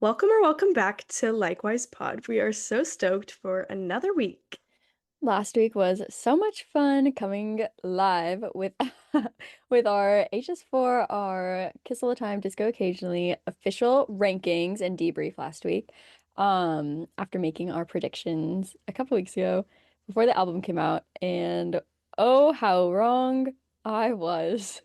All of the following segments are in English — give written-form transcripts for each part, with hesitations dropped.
Welcome or welcome back to Likewise Pod. We are so stoked for another week. Last week was so much fun coming live with with our HS4, our Kiss All the Time, Disco Occasionally official rankings and debrief last week. After making our predictions a couple weeks ago before the album came out, and oh how wrong I was.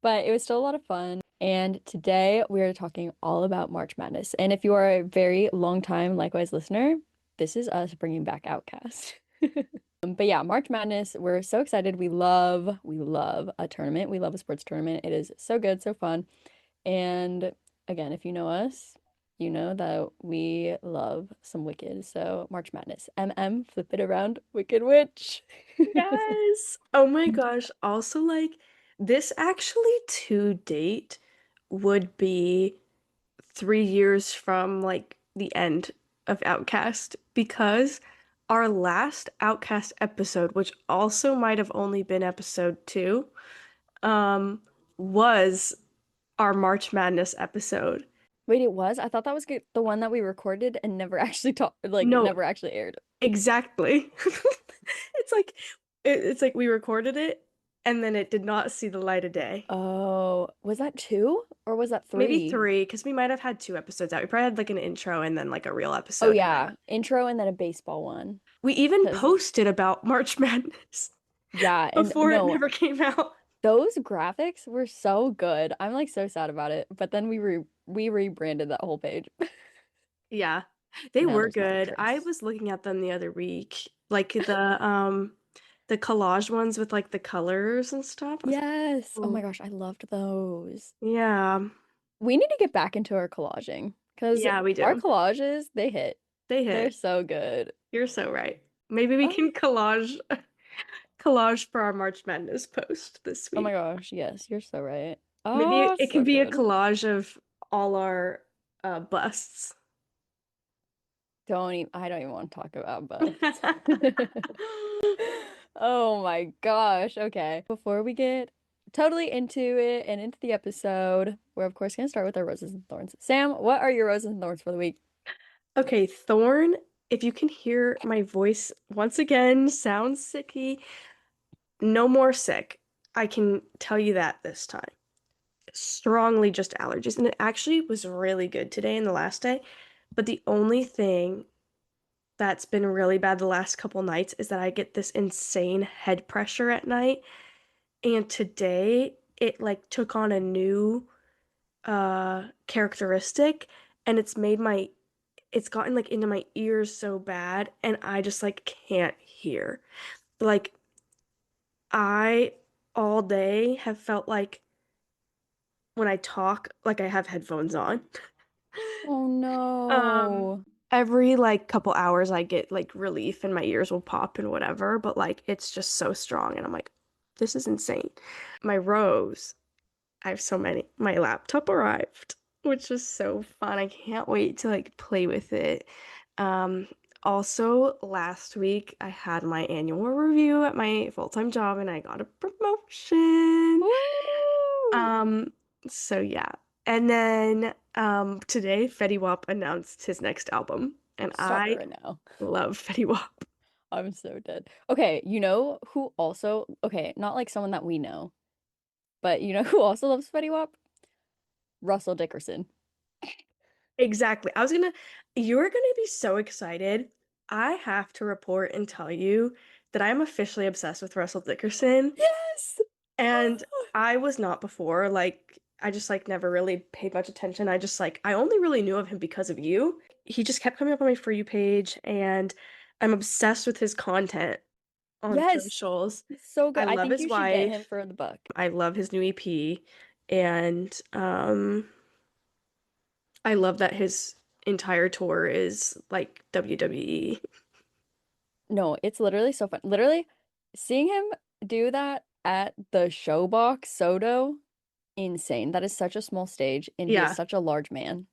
But it was still a lot of fun. And today we are talking all about March Madness. And if you are a very long time Likewise listener, this is us bringing back Outcast. But yeah, March Madness, we're so excited. We love a tournament. We love a sports tournament. It is so good, so fun. And again, if you know us, you know that we love some Wicked. So March Madness. Flip it around, Wicked Witch. Yes. Oh my gosh. Also, this actually to date would be 3 years from the end of Outcast because our last Outcast episode, which also might have only been episode two, um, was our March Madness episode. Wait, it was? I thought that was good. The one that we recorded and never actually talked, No, never actually aired. exactly. It's like it's like we recorded it and then it did not see the light of day. Oh, was that two or was that Maybe three? three, because we might have had two episodes out. We probably had like an intro and then like a real Oh episode. And then yeah, intro and then a baseball one. we even Because posted about March Madness yeah, and before it no, never came out. those graphics were so good. I'm like so sad about it. But then we rebranded that whole page. Yeah, they Now were there's no good. I pictures. was looking at them the other week, like the collage ones with like the colors and stuff. I was like, Yes. Oh my oh, gosh, I loved those. yeah, We need to get back into our collaging because yeah, we our do. collages, they hit. They They're hit. so good. You're so right. Maybe we can Oh, collage for our March Madness post this oh my week. gosh, yes, you're so right. Maybe Oh, it can so be a good. collage of all our busts. I don't even want to talk about butts. Oh my gosh. Okay. Before we get totally into it and into the episode, we're of course going to start with our roses and thorns. Sam, what are your roses and thorns for the week? Okay, Thorn, if you can hear my voice once again, sounds sicky. No more sick. I can tell you that this time. Strongly just allergies. And it actually was really good today and the last day. But the only thing that's been really bad the last couple nights is that I get this insane head pressure at night. And today it like took on a new characteristic and it's gotten like into my ears so bad and I just like can't hear. Like I all day have felt like when I talk like I have headphones on. Oh Um, no. every like couple hours I get like relief and my ears will pop and whatever, but like it's just so strong and I'm like, this is insane. My rose, I have so many. My laptop arrived, which is so fun. I can't wait to like play with it. Um, Also last week I had my annual review at my full-time job and I got a promotion. Woo! Um, so yeah. And then today Fetty Wap announced his next album and Stop it I right now. love Fetty Wap. I'm so dead. Okay, you know who also, okay, not like someone that we know, but you know who also loves Fetty Wap? Russell Dickerson. Exactly. You're gonna be so excited. I have to report and tell you that I am officially obsessed with Russell Dickerson. Yes! And I was not before. Like, I just like never really paid much attention. I only really knew of him because of you. He just kept coming up on my For You page, and I'm obsessed with his content on Yes! socials. He's so I good. I love think his you should get him wife. for the book. I love his new EP. And I love that his entire tour is like WWE. No, it's literally so fun. Literally, seeing him do that at the Showbox Soto, insane. That is such a small stage, and he is Yeah, such a large man.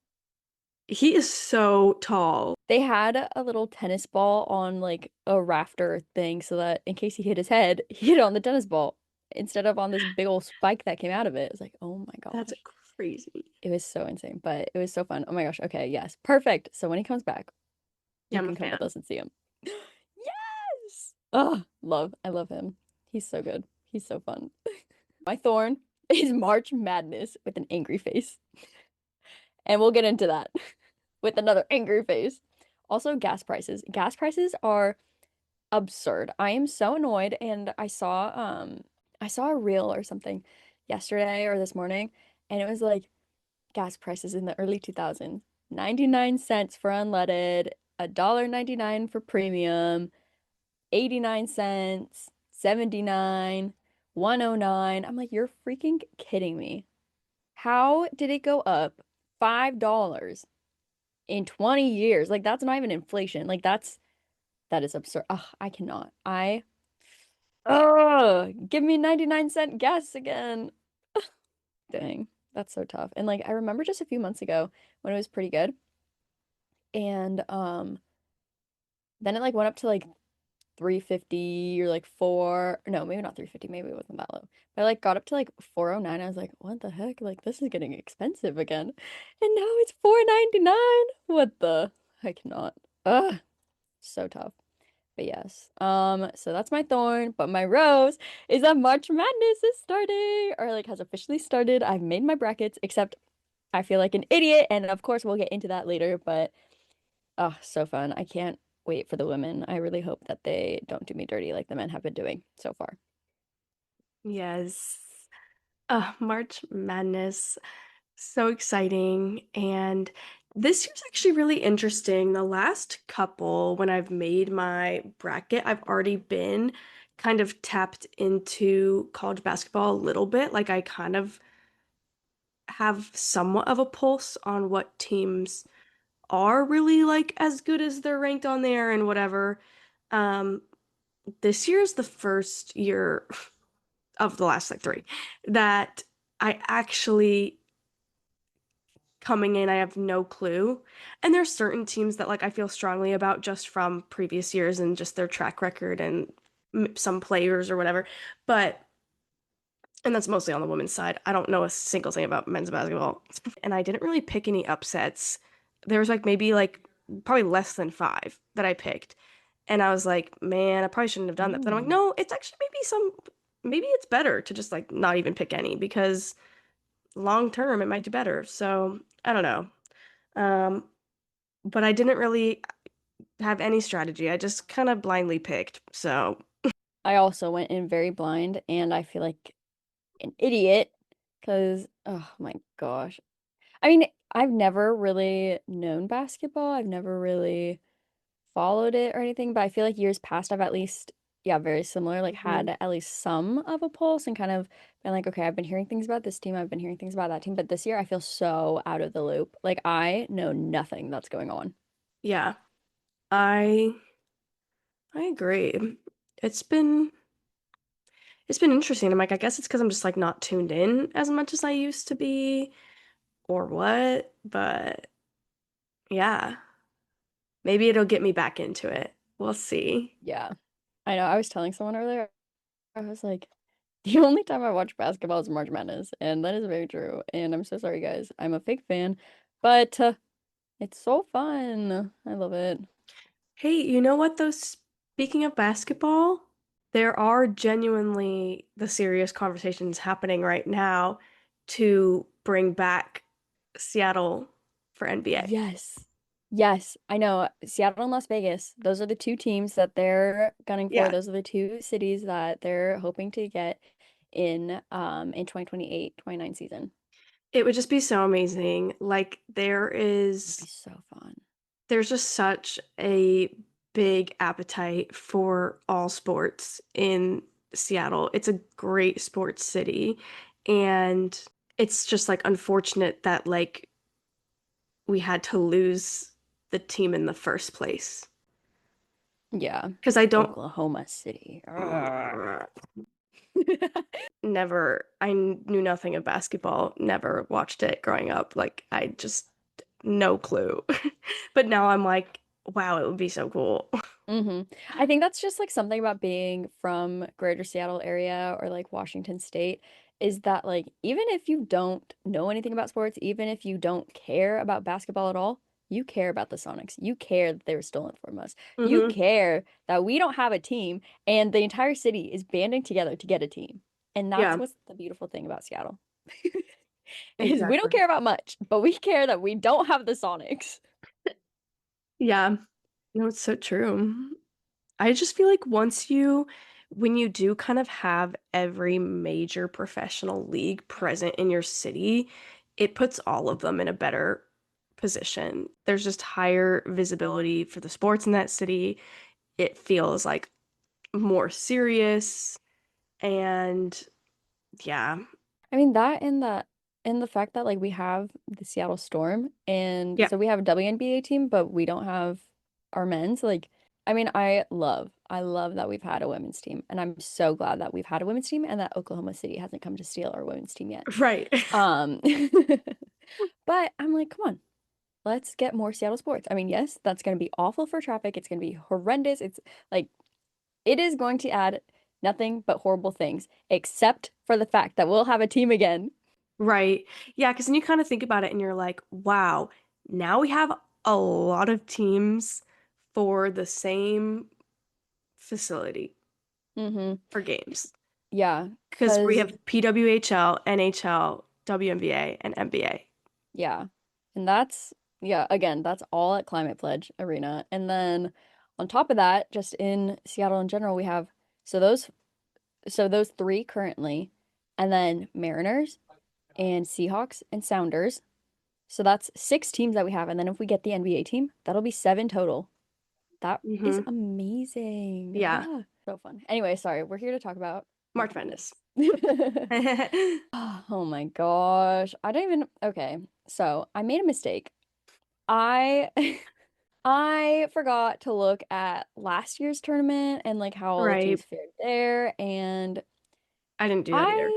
he is so tall. They had a little tennis ball on like a rafter thing so that in case he hit his head, he hit on the tennis ball instead of on this big old spike that came out of it. It's like, oh my That's gosh. crazy. It was so insane, but it was so fun. Oh my gosh. Okay, yes. Perfect. So when he comes back, Yeah, you I'm a can come with fan. us and see him. Yes. Oh, love. I love him. He's so good. He's so fun. My thorn is March Madness with an angry face. And we'll get into that with another angry face. Also, gas prices. Gas prices are absurd. I am so annoyed, and I saw a reel or something yesterday or this morning, and it was like gas prices in the early 2000s. 99 cents for unleaded, $1.99 for premium, 89 cents, 79, 109. I'm like, you're freaking kidding me. How did it go up $5 in 20 years? Like that's not even inflation. Like that is absurd. Ugh, I cannot. Give me 99-cent gas again. Dang, that's so tough. And like I remember just a few months ago when it was pretty good. And then it like went up to like 350 or like 4, no, maybe not 350, maybe it wasn't that low. But I like got up to like 409. I was like, what the heck? Like this is getting expensive again. And now it's 499. What the? I cannot. Ugh, so tough. But yes. So that's my thorn, but my rose is that March Madness is starting or like has officially started. I've made my brackets, except I feel like an idiot, and of course we'll get into that later, but oh, so fun. I can't wait for the women. I really hope that they don't do me dirty like the men have been doing so far. Yes. March Madness. So exciting. And this year's actually really interesting. The last couple, when I've made my bracket, I've already been kind of tapped into college basketball a little bit. Like I kind of have somewhat of a pulse on what teams are really like as good as they're ranked on there and whatever. Um, this year's the first year of the last like three that I actually coming in, I have no clue. And there's certain teams that like I feel strongly about just from previous years and just their track record and some players or whatever. But and that's mostly on the women's side. I don't know a single thing about men's basketball. And I didn't really pick any upsets. There was like maybe like probably less than five that I picked. And I was like, man, I probably shouldn't have done that. But then I'm like, Mm. no, it's actually maybe it's better to just like not even pick any because long term it might do better. So I don't know. Um, but I didn't really have any strategy. I just kind of blindly picked. So, I also went in very blind and I feel like an idiot because oh my gosh. I mean, I've never really known basketball. I've never really followed it or anything, but I feel like years past I've at least, yeah, very similar, like mhm. had at least some of a pulse and kind of been like, okay, I've been hearing things about this team, I've been hearing things about that team, but this year I feel so out of the loop. Like I know nothing that's going on. Yeah, I I agree. It's been it's been interesting. I'm like, I guess it's because I'm just like not tuned in as much as I used to be, or what. But yeah, maybe it'll get me back into it. We'll see. Yeah. I know. I was telling someone earlier, I was like, the only time I watch basketball is March Madness, and that is very true. And I'm so sorry, guys. I'm a fake fan, but it's so fun. I love it. Hey, you know what though? Speaking of basketball, there are genuinely the serious conversations happening right now to bring back Seattle for NBA. Yes. Yes, I know. Seattle and Las Vegas, those are the two teams that they're gunning for. Yeah, Those are the two cities that they're hoping to get in 2028, 29 season. it would just be so amazing. Like It'd be so fun. there's just such a big appetite for all sports in Seattle. It's a great sports city, and it's just like unfortunate that like we had to lose the team in the first place. Yeah. Because I don't Oklahoma City. Arrgh. I knew nothing of basketball, never watched it growing up. Like I just no clue. But now I'm like, wow, it would be so cool. I think that's just like something about being from greater Seattle area or like Washington State is that like even if you don't know anything about sports, even if you don't care about basketball at all, you care about the Sonics. You care that they were stolen from us. You Hmm. care that we don't have a team and the entire city is banding together to get a team. And that's Yeah, what's the beautiful thing about Seattle. Is we don't exactly. care about much, but we care that we don't have the Sonics. Yeah, no, it's so true. I just feel like when you do kind of have every major professional league present in your city, it puts all of them in a better position. There's just higher visibility for the sports in that city. It feels like more serious and yeah. I mean that and the fact that like we have the Seattle Storm and Yeah. so we have a WNBA team, but we don't have our men's. Like, I mean, I love that we've had a women's team, and I'm so glad that we've had a women's team and that Oklahoma City hasn't come to steal our women's team yet. Right. Um, but I'm like, come on, let's get more Seattle sports. I mean, yes, that's going to be awful for traffic. It's going to be horrendous. It's like it is going to add nothing but horrible things, except for the fact that we'll have a team again. Right. Yeah, because then you kind of think about it and you're like, wow, now we have a lot of teams for the same facility Mm-hmm. for games. Yeah, Because we because have PWHL, NHL, WNBA, and NBA. yeah. And that's yeah, again, that's all at Climate Pledge Arena. And then on top of that, just in Seattle in general, we have so those so those three currently, and then Mariners and Seahawks and Sounders. So that's six teams that we have. And then if we get the NBA team, that'll be seven total. That is Hmm. amazing. Yeah. Ah, so fun. Anyway, sorry, we're here to talk about March March Madness. Madness. Oh my gosh. I don't even okay. So I made a mistake. I I forgot to look at last year's tournament and like how all the Right. teams fared there, and I didn't do that either.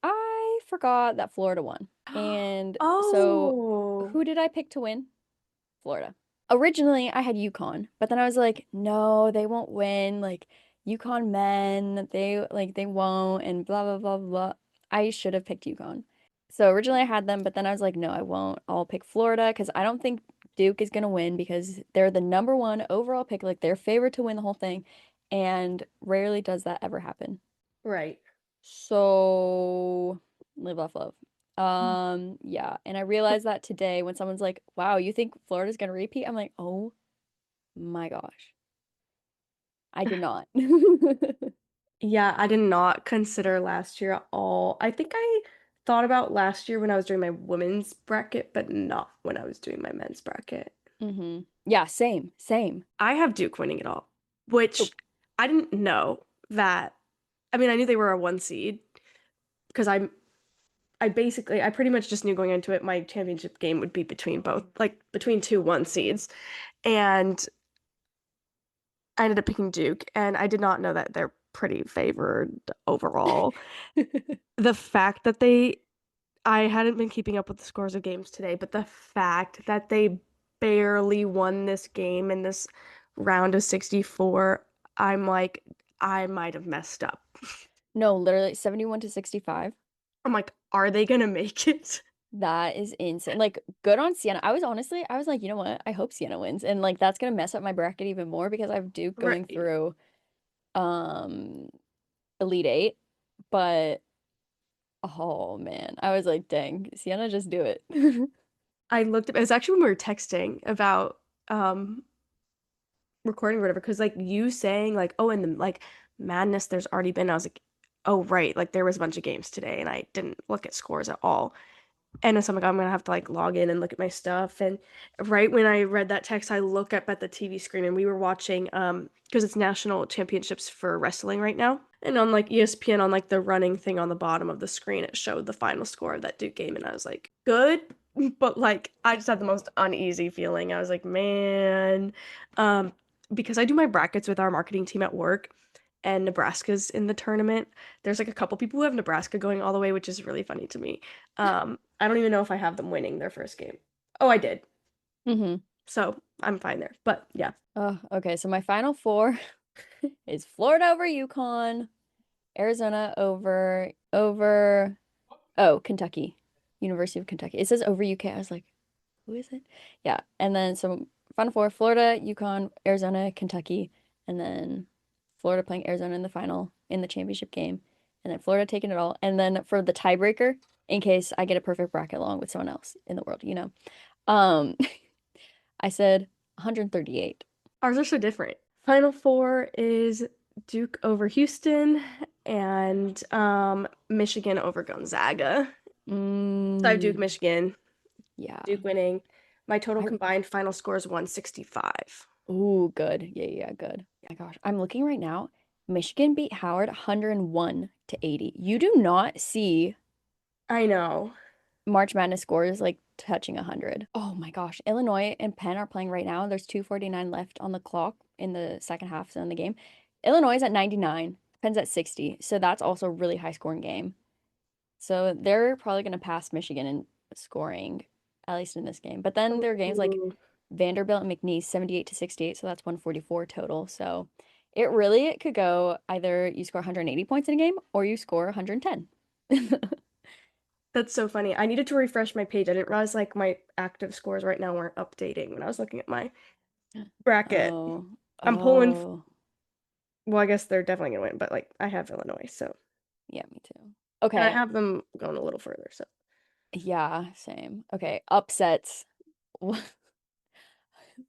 I forgot that Florida won. And so Oh, who did I pick to win? Florida. Originally, I had UConn, but then I was like, no, they won't win. Like UConn men, they won't, and blah blah blah blah. I should have picked UConn. So originally I had them, but then I was like, no, I won't. I'll pick Florida because I don't think Duke is gonna win because they're the number one overall pick, like they're favored to win the whole thing, and rarely does that ever happen. right. So live, laugh, love. Yeah. And I realized that today when someone's like, wow, you think Florida's gonna repeat? I'm like, oh my gosh. I did not. Yeah, I did not consider last year at all. I think I thought about last year when I was doing my women's bracket, but not when I was doing my men's bracket. Yeah, same, same. I have Duke winning it all, Oh, which I didn't know that. I mean, I knew they were a one seed because I pretty much just knew going into it my championship game would be between both, like between two one seeds. And I ended up picking Duke, and I did not know that they're pretty favored overall. The fact that I hadn't been keeping up with the scores of games today, but the fact that they barely won this game in this round of 64, I'm like, I might have messed up. no, literally 71 to 65. I'm like, are they gonna make it? That is insane. Like, good on Sienna. I was like, you know what? I hope Sienna wins. And like that's gonna mess up my bracket even more because I have Duke going Right. through um Elite Eight. But oh man, I was like, dang, Sienna, just do it. I looked up, it was actually when we were texting about recording or whatever, because like you saying like, oh, and the like madness there's already been, I was like, oh right, like there was a bunch of games today and I didn't look at scores at all. And so I'm like, I'm gonna have to like log in and look at my stuff. And right when I read that text, I look up at the TV screen and we were watching because it's national championships for wrestling right now. And on like ESPN on like the running thing on the bottom of the screen, it showed the final score of that Duke game. And I was like, good. But like I just had the most uneasy feeling. I was like, man. Um, because I do my brackets with our marketing team at work and Nebraska's in the tournament. There's like a couple people who have Nebraska going all the way, which is really funny to me. I don't even know if I have them winning their first game. Oh, I did. hmm So I'm fine there. But yeah. Oh, okay. So my final four is Florida over UConn, Arizona over oh, Kentucky. University of Kentucky. It says over UK. I was like, who is it? Yeah. And then some Final Four, Florida, UConn, Arizona, Kentucky, and then Florida playing Arizona in the final in the championship game. And then Florida taking it all. And then for the tiebreaker, in case I get a perfect bracket along with someone else in the world, Um, I said 138. Ours are so different. Final four is Duke over Houston and Michigan over Gonzaga. So I have Duke, Mm, Michigan, yeah. Duke winning. My total I combined final score is 165. Ooh, good. Yeah, yeah, good. My gosh, I'm looking right now. Michigan beat Howard 101 to 80. You do not see I know. March Madness scores like touching 100. Oh my gosh. Illinois and Penn are playing right now. There's 2:49 left on the clock in the second half so in the game. Illinois is at 99, Penn's at 60. So that's also a really high scoring game. So they're probably going to pass Michigan in scoring, at least in this game. But then there are games like Ooh, Vanderbilt and McNeese, 78 to 68. So that's 144 total. So it could go either you score 180 points in a game or you score 110. that's so funny. I needed to refresh my page. I didn't realize like my active scores right now weren't updating when I was looking at my bracket. Oh, I'm pulling, oh, well, I guess they're definitely gonna win, but like I have Illinois, so yeah, me too. and I Okay, have them going a little further, so. yeah, same. Okay, upsets.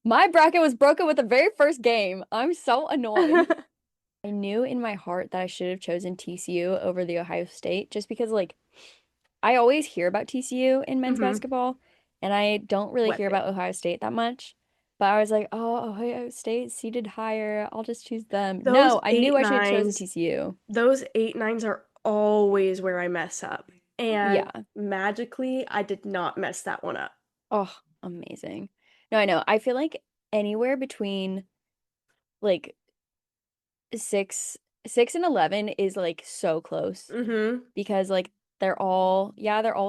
My bracket was broken with the very first game. I'm so annoyed. I knew in my heart that I should have chosen TCU over the Ohio State just because, like, I always hear about TCU in men's hmm basketball, and I don't really hear Weapon. about Ohio State that much. But I was like, oh, Ohio State seated higher. I'll just choose them. Those No, I eight knew I should have chosen nines, TCU. those 8 9s are always where I mess up. And Yeah. magically, I did not mess that one up. Oh, amazing. No, I know. I feel like anywhere between like six, 6 and 11 is like so close hmm because like they're all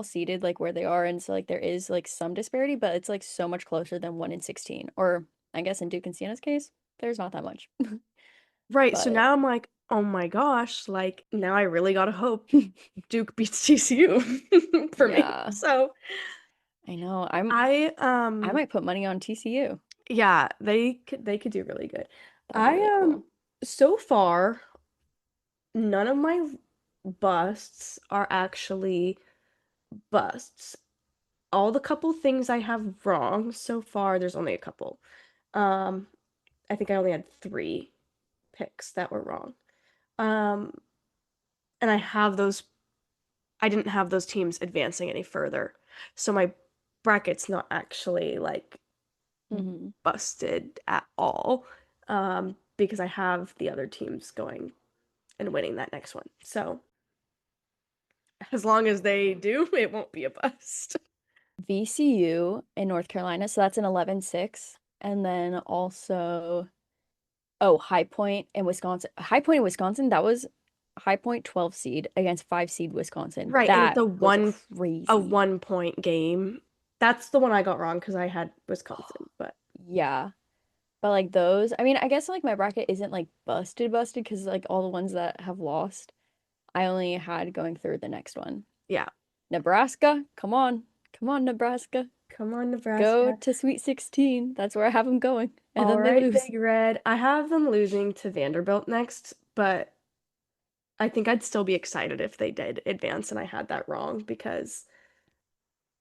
seated like where they are, and so like there is like some disparity, but it's like so much closer than 1 and 16. Or I guess in Duke and Sienna's case, there's not that much. Right. So But now I'm like, oh my gosh, like now I really gotta hope Duke beats TCU for me. yeah, So I know. I I might put money on TCU. yeah, they could do really good. That'd be I really cool. so far none of my busts are actually busts. All the couple things I have wrong so far, there's only a couple. Um, I think I only had 3 picks that were wrong. Um, and I didn't have those teams advancing any further. So my bracket's not actually like Hmm. busted at all. Because I have the other teams going and winning that next one. So as long as they do, it won't be a bust. VCU in North Carolina, so that's an 11-6. And then also, oh, High Point in Wisconsin. High Point in Wisconsin, that was High Point 12 seed against 5 seed Wisconsin. Right, and it's That was a crazy. 1 point game. That's the one I got wrong because I had Wisconsin, but Yeah. But like those, I mean, I guess like my bracket isn't like busted because like all the ones that have lost, I only had going through the next one. yeah. Nebraska, come on. Come on, Nebraska. Come on, Go Nebraska. to Sweet 16. That's where I have them going. And All then they right, lose. Big Red. I have them losing to Vanderbilt next, but I think I'd still be excited if they did advance and I had that wrong because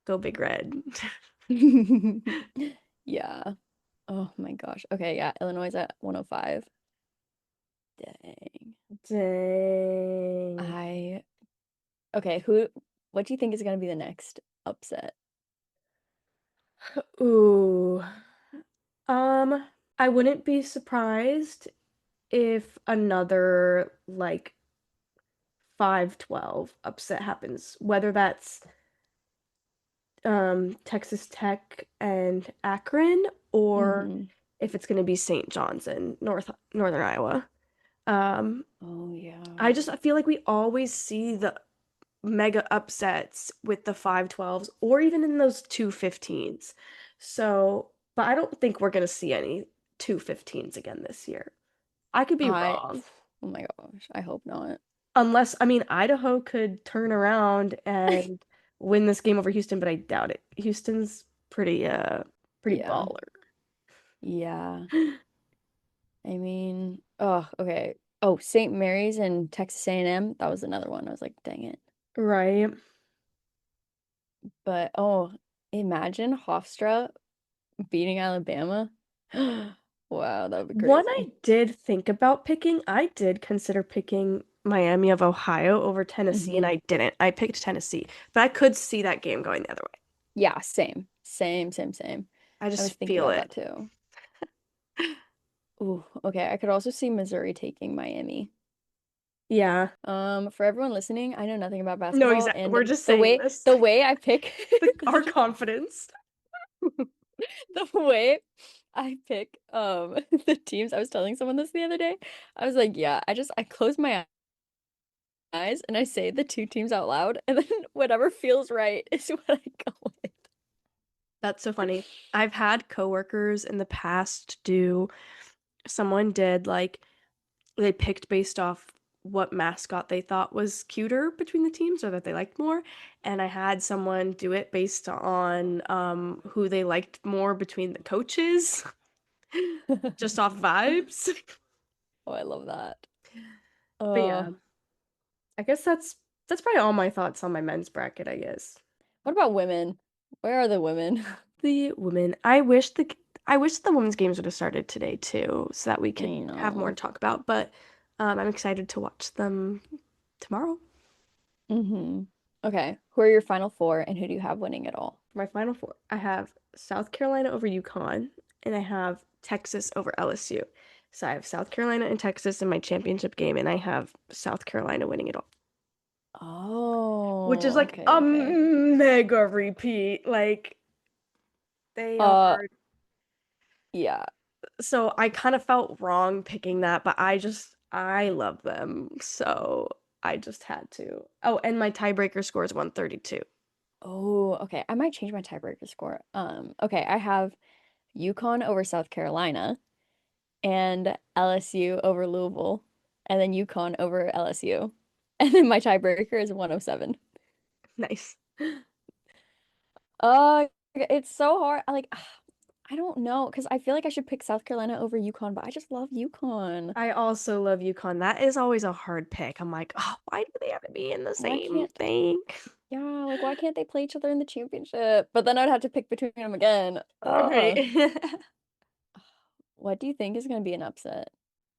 go Big Red. Yeah. Oh my gosh. Okay, yeah. Illinois is at 105. Dang. Dang. I okay, what do you think is gonna be the next upset? Ooh. Um, I wouldn't be surprised if another like 5-12 upset happens, whether that's Texas Tech and Akron or Mm-hmm. if it's going to be St. John's in Northern Iowa. Um, Oh yeah. I feel like we always see the mega upsets with the 5-12s or even in those 2-15s. So, but I don't think we're going to see any 2-15s again this year. I could be I wrong. oh my gosh, I hope not. Unless, I mean, Idaho could turn around and win this game over Houston, but I doubt it. Houston's pretty Yeah. baller. Yeah. I mean, oh, okay. Oh, St. Mary's and Texas A&M. That was another one. I was like, dang it. Right. But oh, imagine Hofstra beating Alabama. Wow, that would be One I crazy. did think about picking, I did consider picking Miami of Ohio over Tennessee, and Hmm. I didn't. I picked Tennessee, but I could see that game going the other way. Yeah, same. Same, same, same. I I was just thinking feel about it. that too. Ooh, okay. I could also see Missouri taking Miami. Yeah. For everyone listening, I know nothing about No, basketball, exactly. and We're just saying this. the way I pick Our confidence. the way I pick the teams. I was telling someone this the other day. I was like, yeah, I close my eyes and I say the two teams out loud, and then whatever feels right is what I go with. That's so funny. I've had coworkers in the past do, someone did like they picked based off what mascot they thought was cuter between the teams or that they liked more. And I had someone do it based on who they liked more between the coaches, just off vibes. Oh, I love that. But Uh, yeah, I guess that's probably all my thoughts on my men's bracket, I guess. what about women? Where are the women? The women, I wish the women's games would have started today too, so that we I could have more know. to talk about, but I'm excited to watch them tomorrow. Okay, who are your final four and who do you have winning it all? For my final four, I have South Carolina over UConn, and I have Texas over LSU. So I have South Carolina and Texas in my championship game, and I have South Carolina winning it all, which is Oh, like okay, a okay. mega repeat. Like they Uh, are. yeah. So I kind of felt wrong picking that, but I love them, so I just had to. Oh, and my tiebreaker score is 132. Oh, okay. I might change my tiebreaker score. Okay, I have UConn over South Carolina and LSU over Louisville, and then UConn over LSU. And then my tiebreaker is 107. Nice. It's so hard. I don't know because I feel like I should pick South Carolina over UConn, but I just love UConn. I also love UConn. That is always a hard pick. I'm like, oh, why do they have to be in the Why same can't, thing? yeah, like why can't they play each other in the championship? But then I'd have to pick between them again. Right. What do you think is going to be an upset?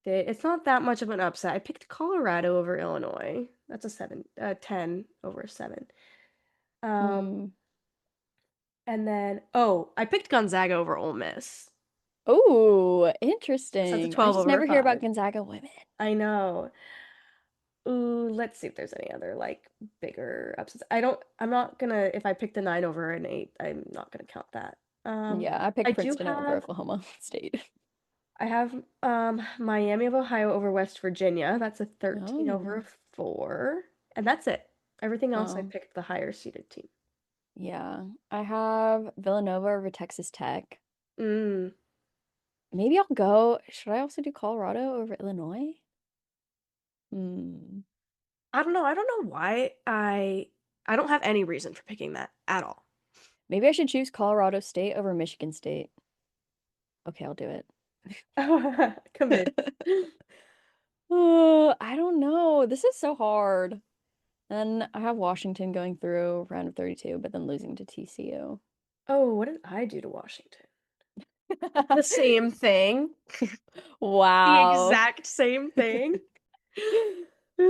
It's not that much of an upset. I picked Colorado over Illinois. That's a 10 over a 7. Um, Hmm. and then, oh, I picked Gonzaga over Ole Miss. Oh, So that's a interesting. I 12 just over a never hear about 5. Gonzaga women. I know. Ooh, let's see if there's any other like bigger upsets. I'm not gonna, if I pick the 9 over an 8, I'm not gonna count that. Um, Yeah, I I picked do Princeton over have, Oklahoma State. I have Miami of Ohio over West Virginia. That's a 13 over Oh, a 4. And that's it. Everything else I oh, picked the higher seeded team. yeah. I have Villanova over Texas Tech. Mm. Maybe I'll go. Should I also do Colorado over Illinois? Hmm. I don't know. I don't know why I don't have any reason for picking that at all. Maybe I should choose Colorado State over Michigan State. Okay, I'll do it. Commit. Oh, I don't know. This is so hard. Then I have Washington going through round of 32, but then losing to TCU. Oh, what did I do to Washington? The same thing. The Wow. exact same thing.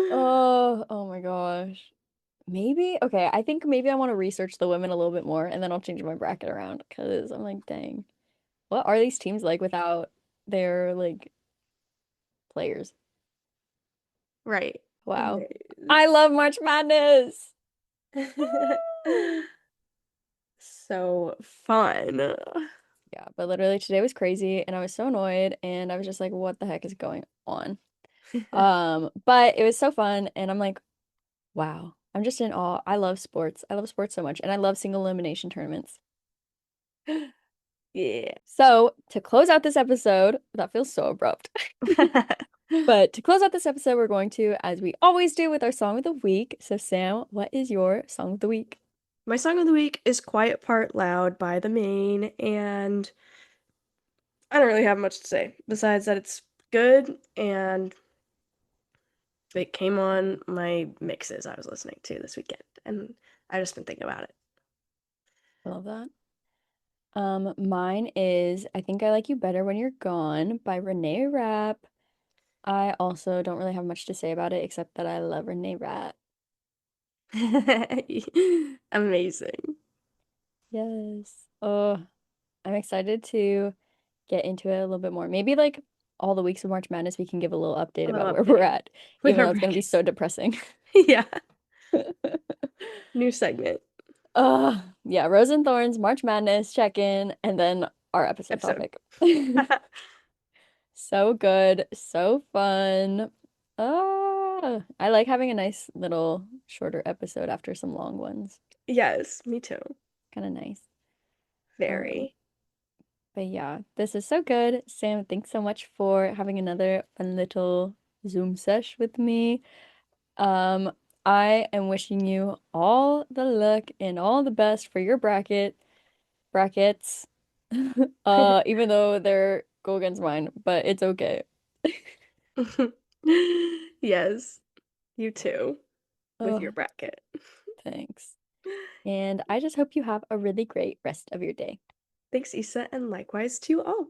Oh my gosh. Maybe, okay, I think maybe I want to research the women a little bit more and then I'll change my bracket around because I'm like, dang, what are these teams like without their like players? Right. Wow. I Anyways. love March Madness. Woo! So fun. Yeah, but literally today was crazy and I was so annoyed and I was just like, what the heck is going on? But it was so fun and I'm like, wow, I'm just in awe. I love sports. I love sports so much and I love single elimination tournaments. Yeah. So, to close out this episode, that feels so abrupt. But to close out this episode, we're going to, as we always do, with our song of the week. So, Sam, what is your song of the week? My song of the week is Quiet Part Loud by The Main, and I don't really have much to say besides that it's good and it came on my mixes I was listening to this weekend, and I've just been thinking about it. I love that. Mine is I Think I Like You Better When You're Gone by Renee Rapp. I also don't really have much to say about it except that I love Renee Rapp. Amazing. Yes. Oh, I'm excited to get into it a little bit more. Maybe like all the weeks of March Madness, we can give a little update A little about where we're update at, with even our though it's going to be so brackets. depressing. Yeah, new segment Yeah, Rose and Thorns, March Madness, check in, and then our episode episode. topic. So good, so fun. I like having a nice little shorter episode after some long ones. Yes, me too. Kind of nice. Um, Very. but yeah, this is so good. Sam, thanks so much for having another fun little Zoom sesh with me. Um, I am wishing you all the luck and all the best for your brackets. Even though they're go against mine, but it's okay. Yes, you too, with your Oh, bracket. thanks. And I just hope you have a really great rest of your day. Thanks, Issa, and likewise to you all.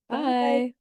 Bye. Bye.